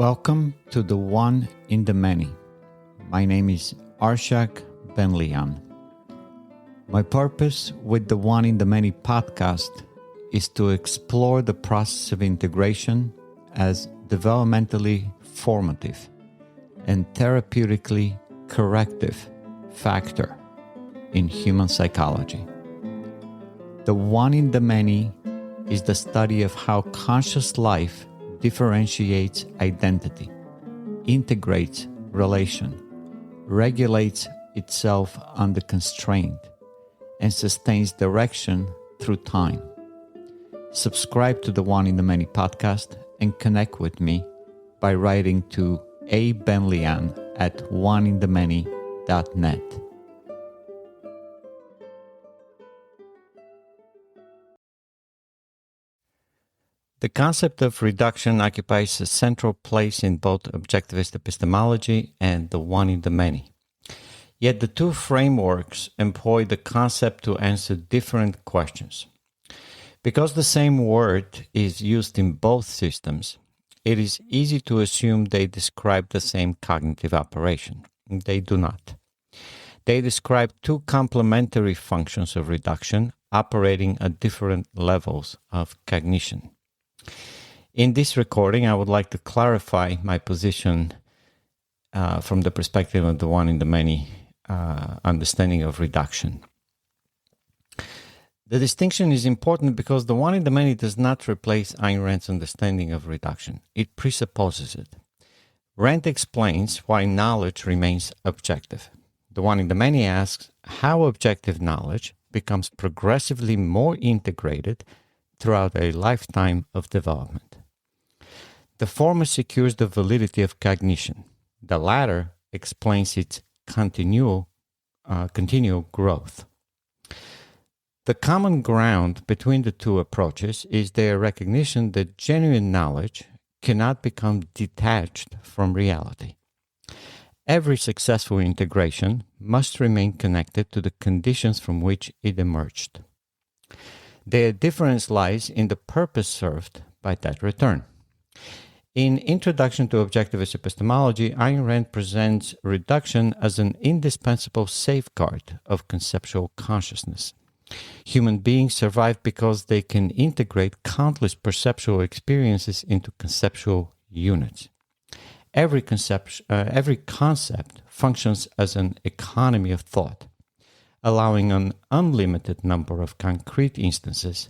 Welcome to the One in the Many. My name is Arshak Ben-Lian. My purpose with the One in the Many podcast is to explore the process of integration as developmentally formative and therapeutically corrective factor in human psychology. The One in the Many is the study of how conscious life differentiates identity, integrates relation, regulates itself under constraint, and sustains direction through time. Subscribe to the One in the Many podcast and connect with me by writing to abenlian@oneinthemany.net. The concept of reduction occupies a central place in both objectivist epistemology and the One in the Many. Yet the two frameworks employ the concept to answer different questions. Because the same word is used in both systems, it is easy to assume they describe the same cognitive operation. They do not. They describe two complementary functions of reduction operating at different levels of cognition. In this recording, I would like to clarify my position from the perspective of the One in the Many understanding of reduction. The distinction is important because the One in the Many does not replace Ayn Rand's understanding of reduction. It presupposes it. Rand explains why knowledge remains objective. The One in the Many asks how objective knowledge becomes progressively more integrated throughout a lifetime of development. The former secures the validity of cognition. The latter explains its continual growth. The common ground between the two approaches is their recognition that genuine knowledge cannot become detached from reality. Every successful integration must remain connected to the conditions from which it emerged. Their difference lies in the purpose served by that return. In Introduction to Objectivist Epistemology, Ayn Rand presents reduction as an indispensable safeguard of conceptual consciousness. Human beings survive because they can integrate countless perceptual experiences into conceptual units. Every concept functions as an economy of thought, allowing an unlimited number of concrete instances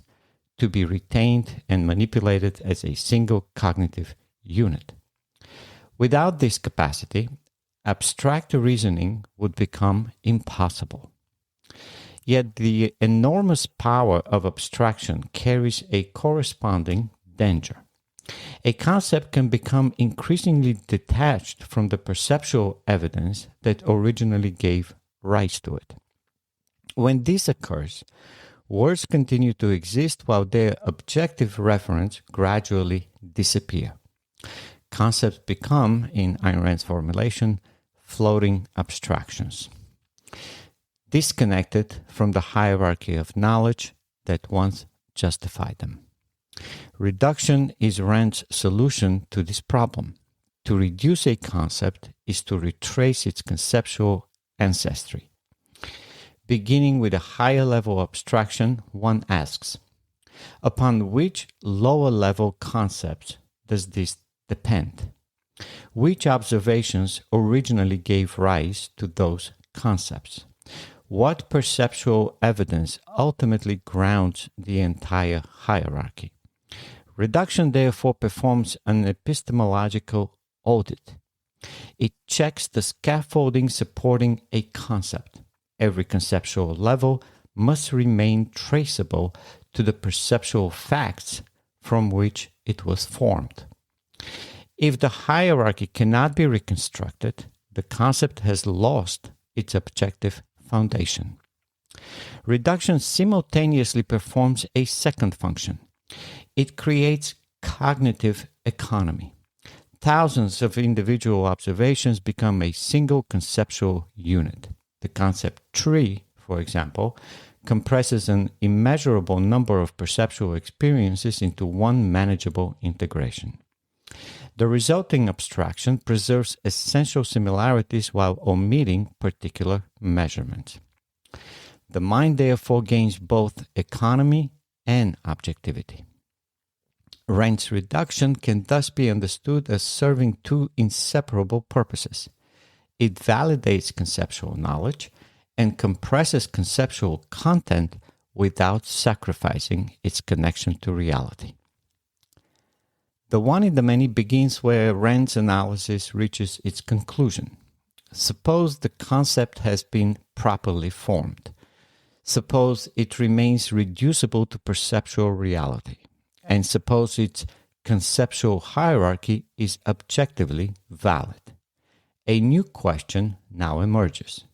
to be retained and manipulated as a single cognitive unit. Without this capacity, abstract reasoning would become impossible. Yet the enormous power of abstraction carries a corresponding danger. A concept can become increasingly detached from the perceptual evidence that originally gave rise to it. When this occurs, words continue to exist while their objective reference gradually disappear. Concepts become, in Ayn Rand's formulation, floating abstractions, disconnected from the hierarchy of knowledge that once justified them. Reduction is Rand's solution to this problem. To reduce a concept is to retrace its conceptual ancestry. Beginning with a higher level abstraction, one asks, upon which lower level concepts does this depend? Which observations originally gave rise to those concepts? What perceptual evidence ultimately grounds the entire hierarchy? Reduction therefore performs an epistemological audit. It checks the scaffolding supporting a concept. Every conceptual level must remain traceable to the perceptual facts from which it was formed. If the hierarchy cannot be reconstructed, the concept has lost its objective foundation. Reduction simultaneously performs a second function. It creates cognitive economy. Thousands of individual observations become a single conceptual unit. The concept tree, for example, compresses an immeasurable number of perceptual experiences into one manageable integration. The resulting abstraction preserves essential similarities while omitting particular measurements. The mind therefore gains both economy and objectivity. Rand's reduction can thus be understood as serving two inseparable purposes. It validates conceptual knowledge and compresses conceptual content without sacrificing its connection to reality. The one in the many begins where Rand's analysis reaches its conclusion. Suppose the concept has been properly formed. Suppose it remains reducible to perceptual reality. And suppose its conceptual hierarchy is objectively valid. A new question now emerges.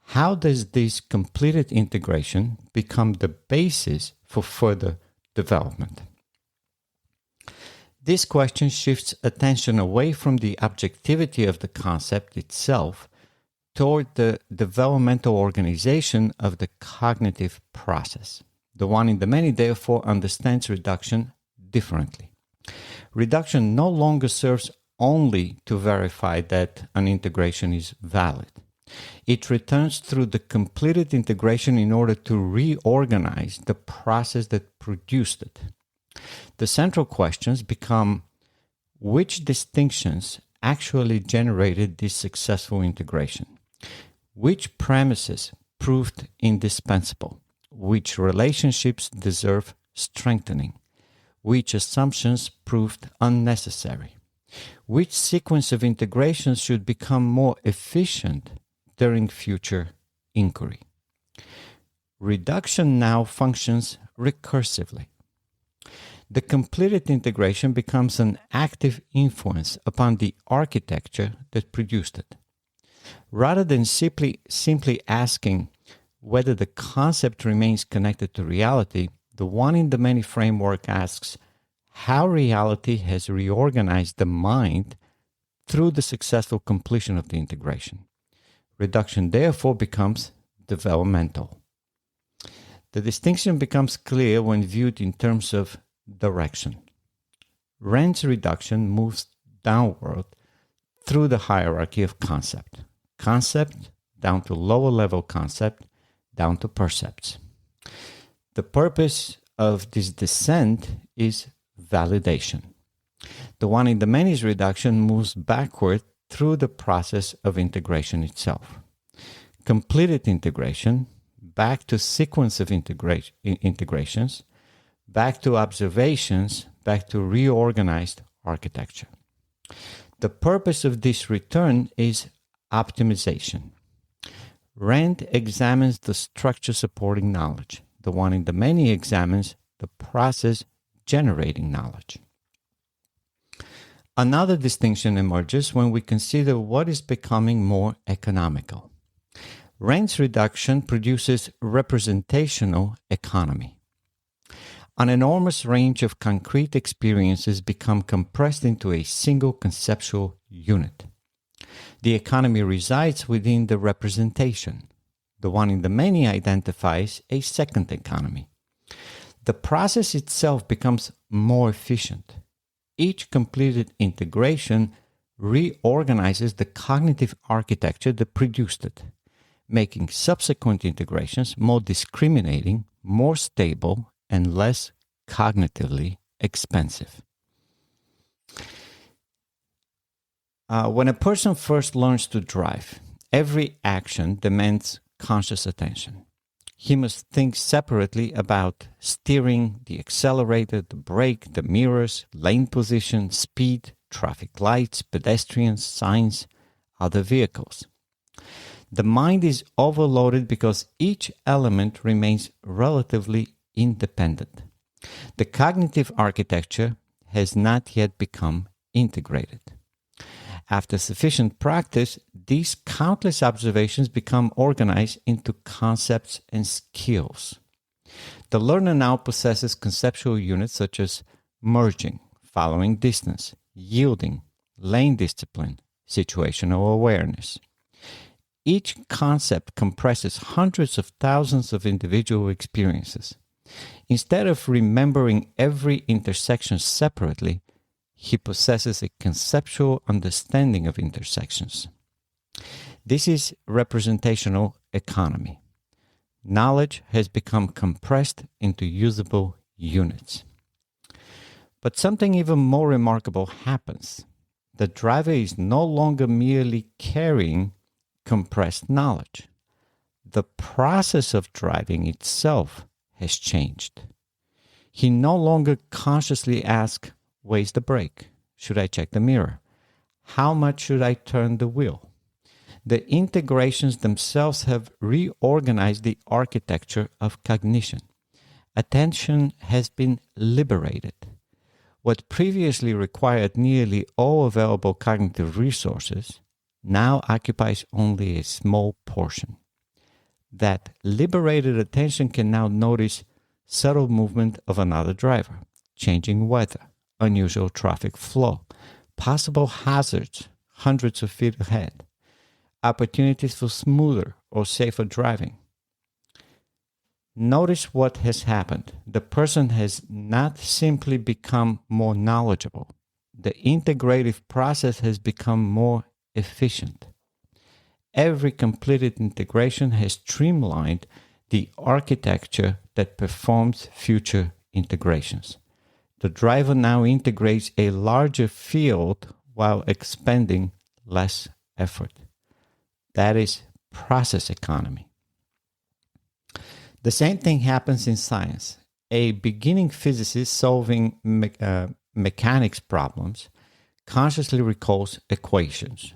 How does this completed integration become the basis for further development? This question shifts attention away from the objectivity of the concept itself toward the developmental organization of the cognitive process. The one in the many, therefore, understands reduction differently. Reduction no longer serves only to verify that an integration is valid. It returns through the completed integration in order to reorganize the process that produced it. The central questions become which distinctions actually generated this successful integration, which premises proved indispensable, which relationships deserve strengthening, which assumptions proved unnecessary, which sequence of integrations should become more efficient during future inquiry. Reduction now functions recursively. The completed integration becomes an active influence upon the architecture that produced it. Rather than simply asking whether the concept remains connected to reality, the one in the many framework asks how reality has reorganized the mind through the successful completion of the integration. Reduction therefore becomes developmental. The distinction becomes clear when viewed in terms of direction. Rand's reduction moves downward through the hierarchy of concept. Concept down to lower level concept, down to percepts. The purpose of this descent is validation. The one in the many's reduction moves backward through the process of integration itself. Completed integration, back to sequence of integrations, back to observations, back to reorganized architecture. The purpose of this return is optimization. Rand examines the structure supporting knowledge. The one in the many examines the process generating knowledge. Another distinction emerges when we consider what is becoming more economical. Rand's reduction produces representational economy. An enormous range of concrete experiences become compressed into a single conceptual unit. The economy resides within the representation. The one in the many identifies a second economy. The process itself becomes more efficient. Each completed integration reorganizes the cognitive architecture that produced it, making subsequent integrations more discriminating, more stable, and less cognitively expensive. When a person first learns to drive, every action demands conscious attention. He must think separately about steering, the accelerator, the brake, the mirrors, lane position, speed, traffic lights, pedestrians, signs, other vehicles. The mind is overloaded because each element remains relatively independent. The cognitive architecture has not yet become integrated. After sufficient practice, these countless observations become organized into concepts and skills. The learner now possesses conceptual units such as merging, following distance, yielding, lane discipline, situational awareness. Each concept compresses hundreds of thousands of individual experiences. Instead of remembering every intersection separately, He possesses a conceptual understanding of intersections. This is representational economy. Knowledge has become compressed into usable units. But something even more remarkable happens. The driver is no longer merely carrying compressed knowledge. The process of driving itself has changed. He no longer consciously asks, where's the brake? Should I check the mirror? How much should I turn the wheel? The integrations themselves have reorganized the architecture of cognition. Attention has been liberated. What previously required nearly all available cognitive resources now occupies only a small portion. That liberated attention can now notice subtle movement of another driver, changing weather, unusual traffic flow, possible hazards hundreds of feet ahead, opportunities for smoother or safer driving. Notice what has happened. The person has not simply become more knowledgeable. The integrative process has become more efficient. Every completed integration has streamlined the architecture that performs future integrations. The driver now integrates a larger field while expending less effort. That is process economy. The same thing happens in science. A beginning physicist solving mechanics problems consciously recalls equations.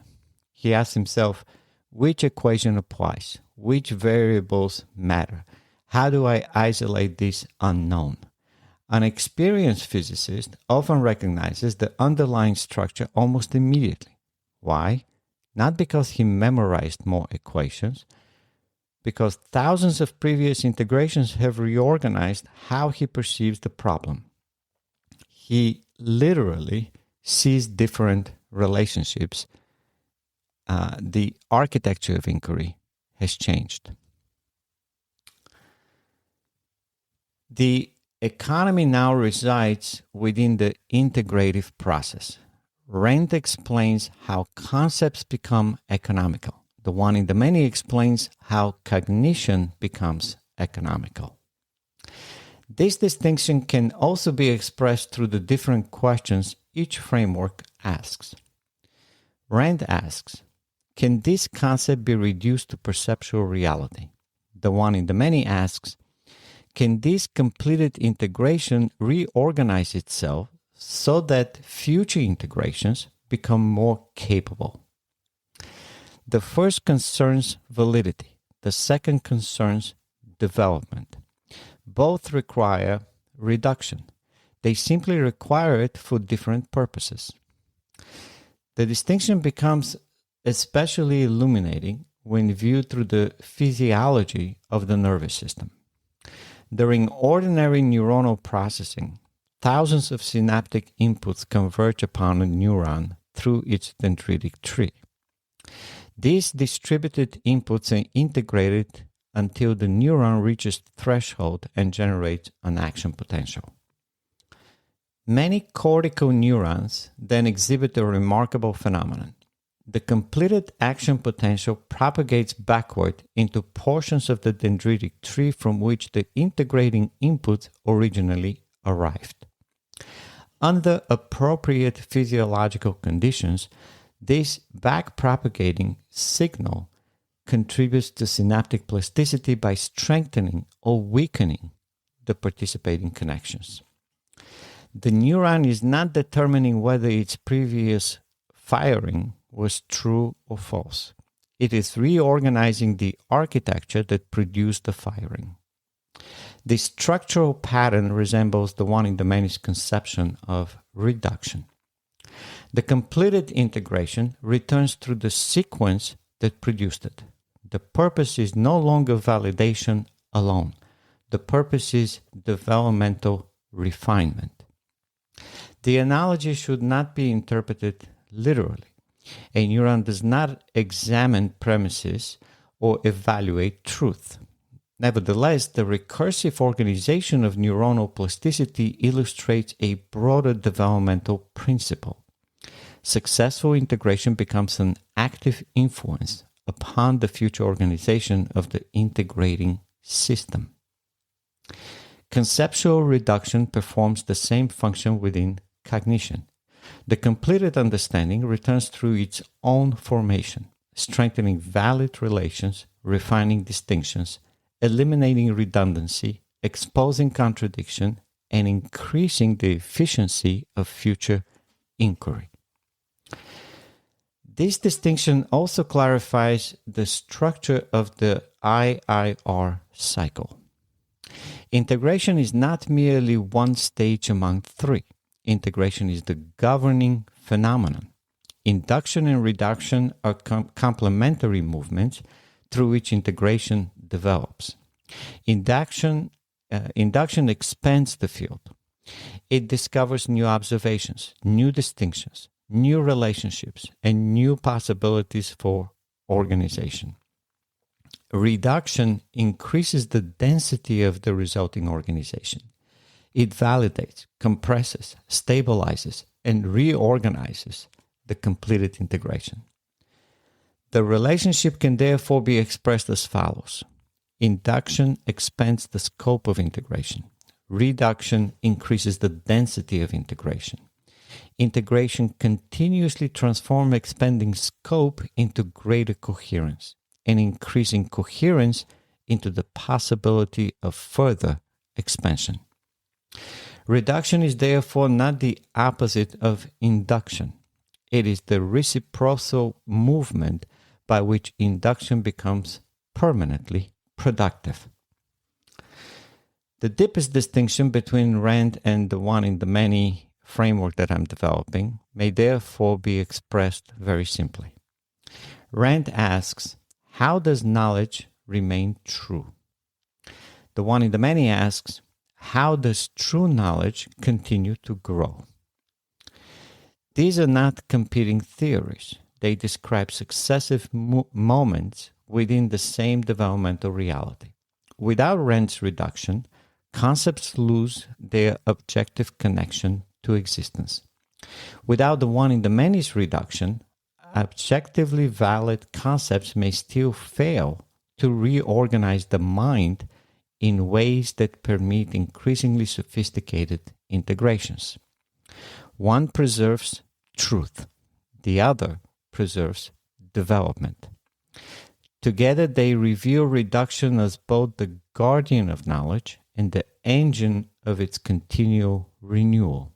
He asks himself, which equation applies? Which variables matter? How do I isolate this unknown? An experienced physicist often recognizes the underlying structure almost immediately. Why? Not because he memorized more equations, because thousands of previous integrations have reorganized how he perceives the problem. He literally sees different relationships. The architecture of inquiry has changed. The economy now resides within the integrative process. Rand explains how concepts become economical. The one in the many explains how cognition becomes economical. This distinction can also be expressed through the different questions each framework asks. Rand asks, can this concept be reduced to perceptual reality? The one in the many asks, can this completed integration reorganize itself so that future integrations become more capable? The first concerns validity. The second concerns development. Both require reduction. They simply require it for different purposes. The distinction becomes especially illuminating when viewed through the physiology of the nervous system. During ordinary neuronal processing, thousands of synaptic inputs converge upon a neuron through its dendritic tree. These distributed inputs are integrated until the neuron reaches the threshold and generates an action potential. Many cortical neurons then exhibit a remarkable phenomenon. The completed action potential propagates backward into portions of the dendritic tree from which the integrating inputs originally arrived. Under appropriate physiological conditions, this backpropagating signal contributes to synaptic plasticity by strengthening or weakening the participating connections. The neuron is not determining whether its previous firing was true or false. It is reorganizing the architecture that produced the firing. The structural pattern resembles the one in the many's conception of reduction. The completed integration returns through the sequence that produced it. The purpose is no longer validation alone. The purpose is developmental refinement. The analogy should not be interpreted literally. A neuron does not examine premises or evaluate truth. Nevertheless, the recursive organization of neuronal plasticity illustrates a broader developmental principle. Successful integration becomes an active influence upon the future organization of the integrating system. Conceptual reduction performs the same function within cognition. The completed understanding returns through its own formation, strengthening valid relations, refining distinctions, eliminating redundancy, exposing contradiction, and increasing the efficiency of future inquiry. This distinction also clarifies the structure of the IIR cycle. Integration is not merely one stage among three. Integration is the governing phenomenon. Induction and reduction are complementary movements through which integration develops. Induction expands the field. It discovers new observations, new distinctions, new relationships, and new possibilities for organization. Reduction increases the density of the resulting organization. It validates, compresses, stabilizes, and reorganizes the completed integration. The relationship can therefore be expressed as follows. Induction expands the scope of integration. Reduction increases the density of integration. Integration continuously transforms expanding scope into greater coherence and increasing coherence into the possibility of further expansion. Reduction is therefore not the opposite of induction. It is the reciprocal movement by which induction becomes permanently productive. The deepest distinction between Rand and the one in the many framework that I'm developing may therefore be expressed very simply. Rand asks, how does knowledge remain true? The one in the many asks, how does true knowledge continue to grow? These are not competing theories. They describe successive moments within the same developmental reality. Without Rand's reduction, concepts lose their objective connection to existence. Without the one in the many's reduction, objectively valid concepts may still fail to reorganize the mind in ways that permit increasingly sophisticated integrations. One preserves truth, the other preserves development. Together they reveal reduction as both the guardian of knowledge and the engine of its continual renewal.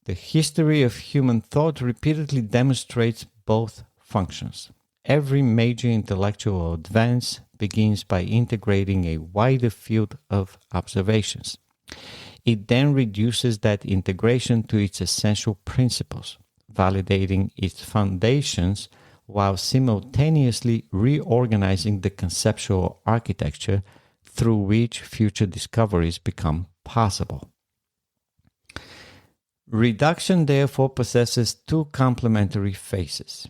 The history of human thought repeatedly demonstrates both functions. Every major intellectual advance begins by integrating a wider field of observations. It then reduces that integration to its essential principles, validating its foundations while simultaneously reorganizing the conceptual architecture through which future discoveries become possible. Reduction therefore possesses two complementary phases.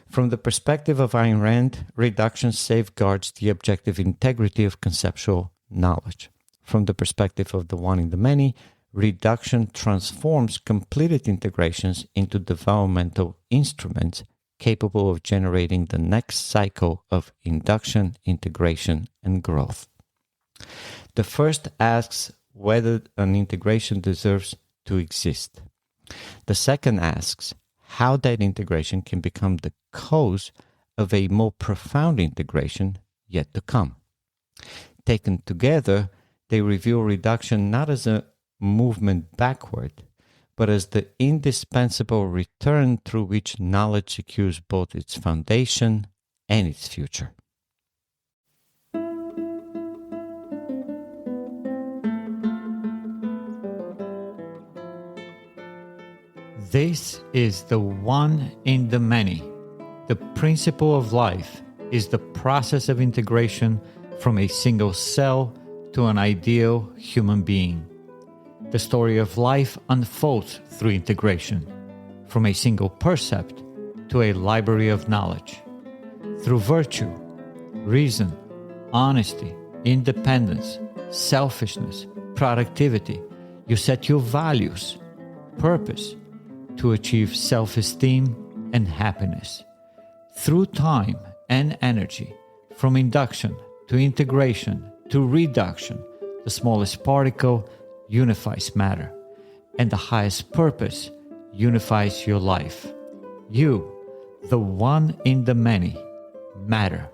From the perspective of Ayn Rand, reduction safeguards the objective integrity of conceptual knowledge. From the perspective of the one in the many, reduction transforms completed integrations into developmental instruments capable of generating the next cycle of induction, integration, and growth. The first asks whether an integration deserves to exist. The second asks how that integration can become the cause of a more profound integration yet to come. Taken together, they reveal reduction not as a movement backward, but as the indispensable return through which knowledge secures both its foundation and its future. This is the one in the many. The principle of life is the process of integration from a single cell to an ideal human being. The story of life unfolds through integration, from a single percept to a library of knowledge. Through virtue, reason, honesty, independence, selfishness, productivity. You set your values, purpose to achieve self-esteem and happiness. Through time and energy, from induction to integration to reduction, the smallest particle unifies matter, and the highest purpose unifies your life. You, the one in the many, matter.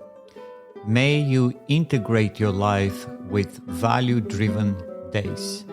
May you integrate your life with value-driven days.